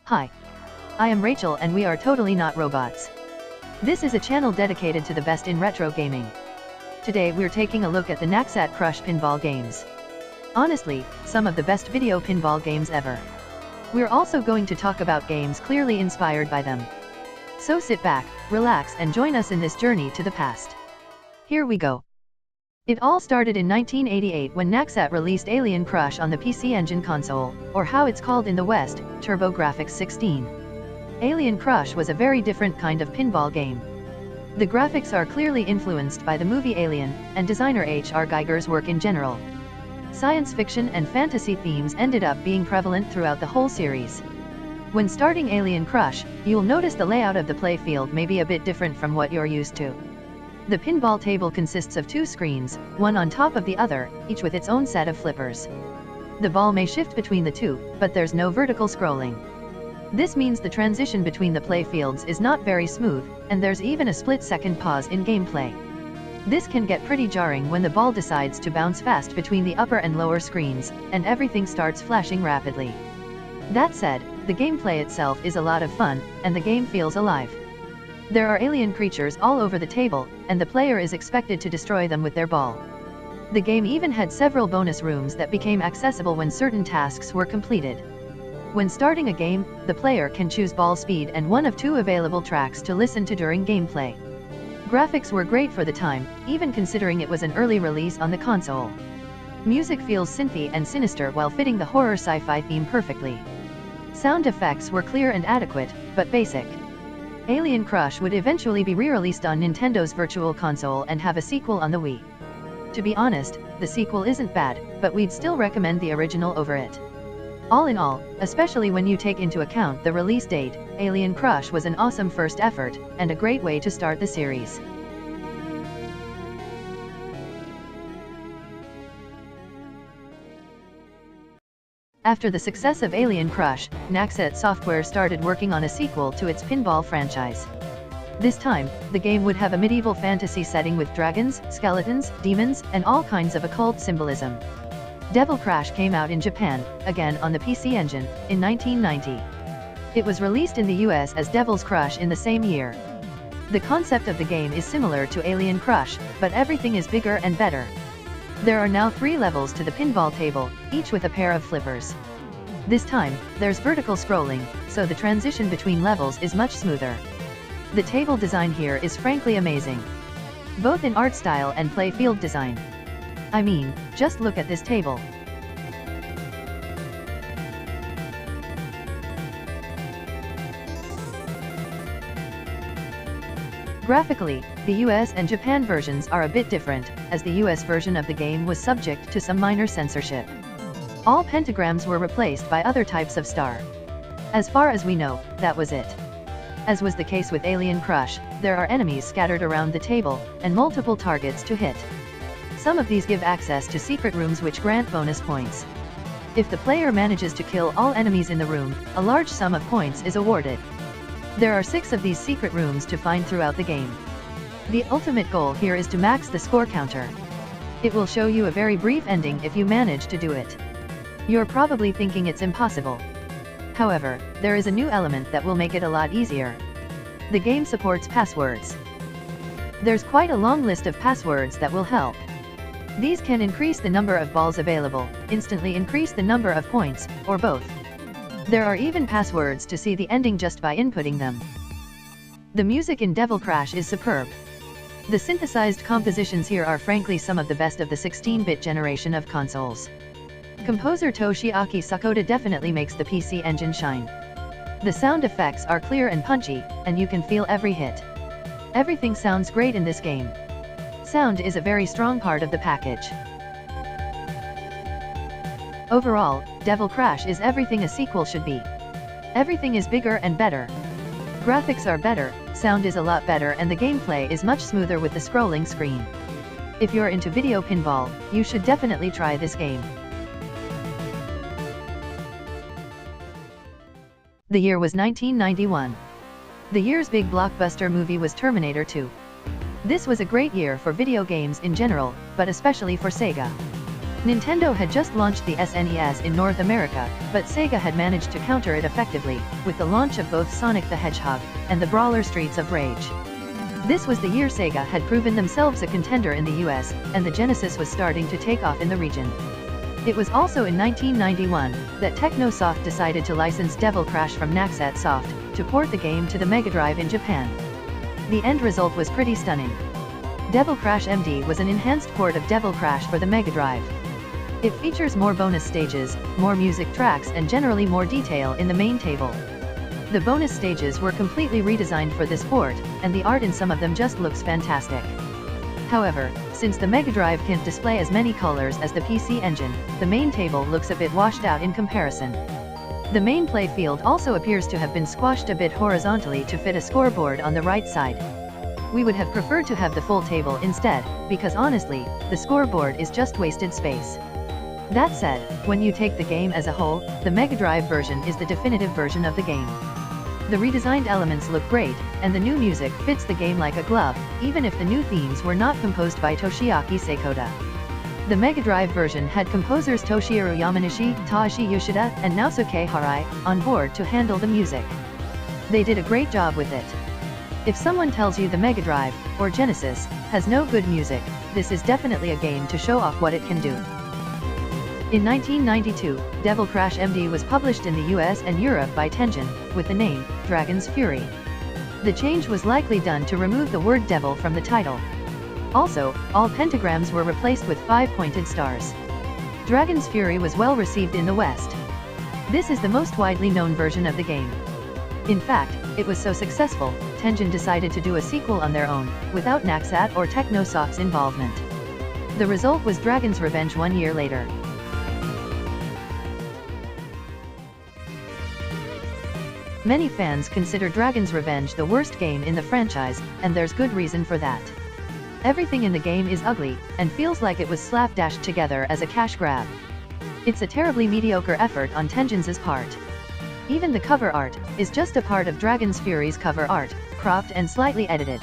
Hi. I am Rachel and we are totally not robots. This is a channel dedicated to the best in retro gaming. Today we're taking a look at the Naxat Crush Pinball games. Honestly, some of the best video pinball games ever. We're also going to talk about games clearly inspired by them. So sit back, relax and join us in this journey to the past. Here we go. It all started in 1988 when Naxat released Alien Crush on the PC Engine console, or how it's called in the West, TurboGrafx 16. Alien Crush was a very different kind of pinball game. The graphics are clearly influenced by the movie Alien, and designer H.R. Giger's work in general. Science fiction and fantasy themes ended up being prevalent throughout the whole series. When starting Alien Crush, you'll notice the layout of the playfield may be a bit different from what you're used to. The pinball table consists of two screens, one on top of the other, each with its own set of flippers. The ball may shift between the two, but there's no vertical scrolling. This means the transition between the playfields is not very smooth, and there's even a split-second pause in gameplay. This can get pretty jarring when the ball decides to bounce fast between the upper and lower screens, and everything starts flashing rapidly. That said, the gameplay itself is a lot of fun, and the game feels alive. There are alien creatures all over the table, and the player is expected to destroy them with their ball. The game even had several bonus rooms that became accessible when certain tasks were completed. When starting a game, the player can choose ball speed and one of two available tracks to listen to during gameplay. Graphics were great for the time, even considering it was an early release on the console. Music feels synthy and sinister while fitting the horror sci-fi theme perfectly. Sound effects were clear and adequate, but basic. Alien Crush would eventually be re-released on Nintendo's Virtual Console and have a sequel on the Wii. To be honest, the sequel isn't bad, but we'd still recommend the original over it. All in all, especially when you take into account the release date, Alien Crush was an awesome first effort, and a great way to start the series. After the success of Alien Crush, Naxat Software started working on a sequel to its pinball franchise. This time, the game would have a medieval fantasy setting with dragons, skeletons, demons, and all kinds of occult symbolism. Devil Crash came out in Japan, again on the PC Engine, in 1990. It was released in the US as Devil's Crush in the same year. The concept of the game is similar to Alien Crush, but everything is bigger and better. There are now 3 levels to the pinball table, each with a pair of flippers. This time, there's vertical scrolling, so the transition between levels is much smoother. The table design here is frankly amazing. Both in art style and playfield design. I mean, just look at this table. Graphically, the US and Japan versions are a bit different, as the US version of the game was subject to some minor censorship. All pentagrams were replaced by other types of star. As far as we know, that was it. As was the case with Alien Crush, there are enemies scattered around the table, and multiple targets to hit. Some of these give access to secret rooms which grant bonus points. If the player manages to kill all enemies in the room, a large sum of points is awarded. There are 6 of these secret rooms to find throughout the game. The ultimate goal here is to max the score counter. It will show you a very brief ending if you manage to do it. You're probably thinking it's impossible. However, there is a new element that will make it a lot easier. The game supports passwords. There's quite a long list of passwords that will help. These can increase the number of balls available, instantly increase the number of points, or both. There are even passwords to see the ending just by inputting them. The music in Devil Crash is superb. The synthesized compositions here are frankly some of the best of the 16-bit generation of consoles. Composer Toshiaki Sakoda definitely makes the PC Engine shine. The sound effects are clear and punchy, and you can feel every hit. Everything sounds great in this game. Sound is a very strong part of the package. Overall, Devil Crash is everything a sequel should be. Everything is bigger and better. Graphics are better, sound is a lot better and the gameplay is much smoother with the scrolling screen. If you're into video pinball, you should definitely try this game. The year was 1991. The year's big blockbuster movie was Terminator 2. This was a great year for video games in general, but especially for Sega. Nintendo had just launched the SNES in North America, but Sega had managed to counter it effectively, with the launch of both Sonic the Hedgehog and the brawler Streets of Rage. This was the year Sega had proven themselves a contender in the US, and the Genesis was starting to take off in the region. It was also in 1991 that Technosoft decided to license Devil Crash from Naxat Soft to port the game to the Mega Drive in Japan. The end result was pretty stunning. Devil Crash MD was an enhanced port of Devil Crash for the Mega Drive. It features more bonus stages, more music tracks and generally more detail in the main table. The bonus stages were completely redesigned for this port, and the art in some of them just looks fantastic. However, since the Mega Drive can't display as many colors as the PC Engine, the main table looks a bit washed out in comparison. The main play field also appears to have been squashed a bit horizontally to fit a scoreboard on the right side. We would have preferred to have the full table instead, because honestly, the scoreboard is just wasted space. That said, when you take the game as a whole, the Mega Drive version is the definitive version of the game. The redesigned elements look great, and the new music fits the game like a glove, even if the new themes were not composed by Toshiaki Seikoda. The Mega Drive version had composers Toshihiro Yamanishi, Tadashi Yoshida, and Naosuke Harai on board to handle the music. They did a great job with it. If someone tells you the Mega Drive, or Genesis, has no good music, this is definitely a game to show off what it can do. In 1992, Devil Crash MD was published in the US and Europe by Tengen, with the name Dragon's Fury. The change was likely done to remove the word devil from the title. Also, all pentagrams were replaced with 5 pointed stars. Dragon's Fury was well received in the West. This is the most widely known version of the game. In fact, it was so successful, Tengen decided to do a sequel on their own, without Naxat or Technosoft's involvement. The result was Dragon's Revenge 1 year later. Many fans consider Dragon's Revenge the worst game in the franchise, and there's good reason for that. Everything in the game is ugly, and feels like it was slapdashed together as a cash grab. It's a terribly mediocre effort on Tengen's part. Even the cover art is just a part of Dragon's Fury's cover art, cropped and slightly edited.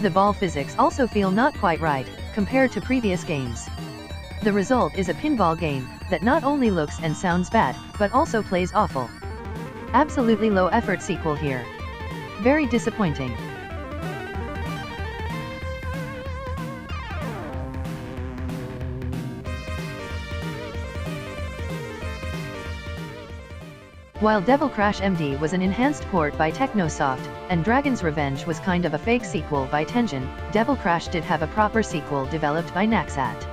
The ball physics also feel not quite right, compared to previous games. The result is a pinball game that not only looks and sounds bad, but also plays awful. Absolutely low effort sequel here. Very disappointing. While Devil Crash MD was an enhanced port by Technosoft, and Dragon's Revenge was kind of a fake sequel by Tengen, Devil Crash did have a proper sequel developed by Naxat.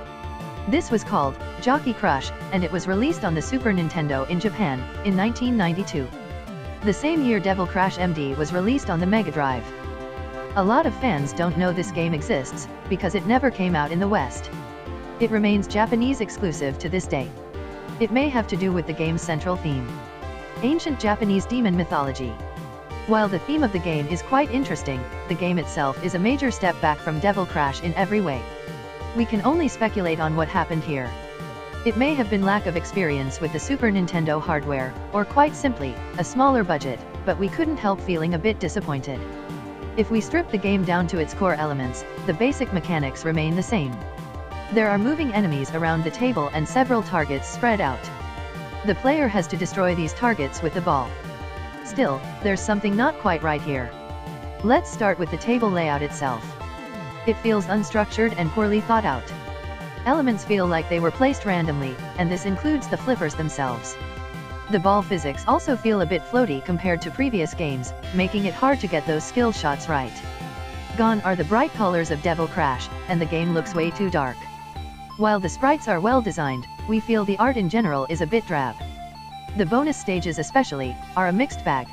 This was called Jockey Crush, and it was released on the Super Nintendo in Japan, in 1992. The same year Devil Crash MD was released on the Mega Drive. A lot of fans don't know this game exists, because it never came out in the West. It remains Japanese exclusive to this day. It may have to do with the game's central theme. Ancient Japanese demon mythology. While the theme of the game is quite interesting, the game itself is a major step back from Devil Crash in every way. We can only speculate on what happened here. It may have been lack of experience with the Super Nintendo hardware, or quite simply, a smaller budget, but we couldn't help feeling a bit disappointed. If we strip the game down to its core elements, the basic mechanics remain the same. There are moving enemies around the table and several targets spread out. The player has to destroy these targets with the ball. Still, there's something not quite right here. Let's start with the table layout itself. It feels unstructured and poorly thought out. Elements feel like they were placed randomly, and this includes the flippers themselves. The ball physics also feel a bit floaty compared to previous games, making it hard to get those skill shots right. Gone are the bright colors of Devil Crash, and the game looks way too dark. While the sprites are well designed, we feel the art in general is a bit drab. The bonus stages especially, are a mixed bag.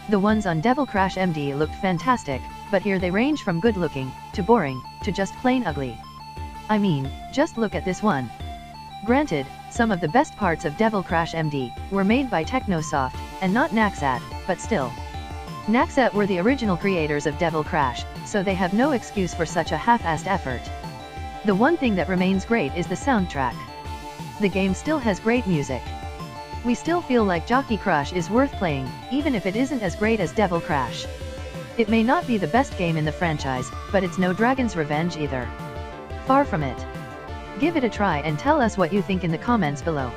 The ones on Devil Crash MD looked fantastic, but here they range from good looking, to boring, to just plain ugly. I mean, just look at this one. Granted, some of the best parts of Devil Crash MD were made by Technosoft, and not Naxat, but still. Naxat were the original creators of Devil Crash, so they have no excuse for such a half-assed effort. The one thing that remains great is the soundtrack. The game still has great music. We still feel like Jockey Crush is worth playing, even if it isn't as great as Devil Crash. It may not be the best game in the franchise, but it's no Dragon's Revenge either. Far from it. Give it a try and tell us what you think in the comments below.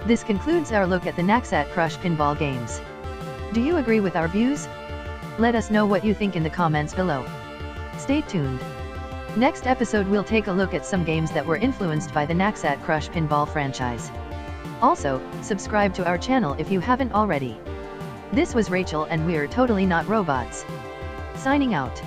This concludes our look at the Naxat Crush Pinball games. Do you agree with our views? Let us know what you think in the comments below. Stay tuned. Next episode we'll take a look at some games that were influenced by the Naxat Crush Pinball franchise. Also, subscribe to our channel if you haven't already. This was Rachel and we're totally not robots. Signing out.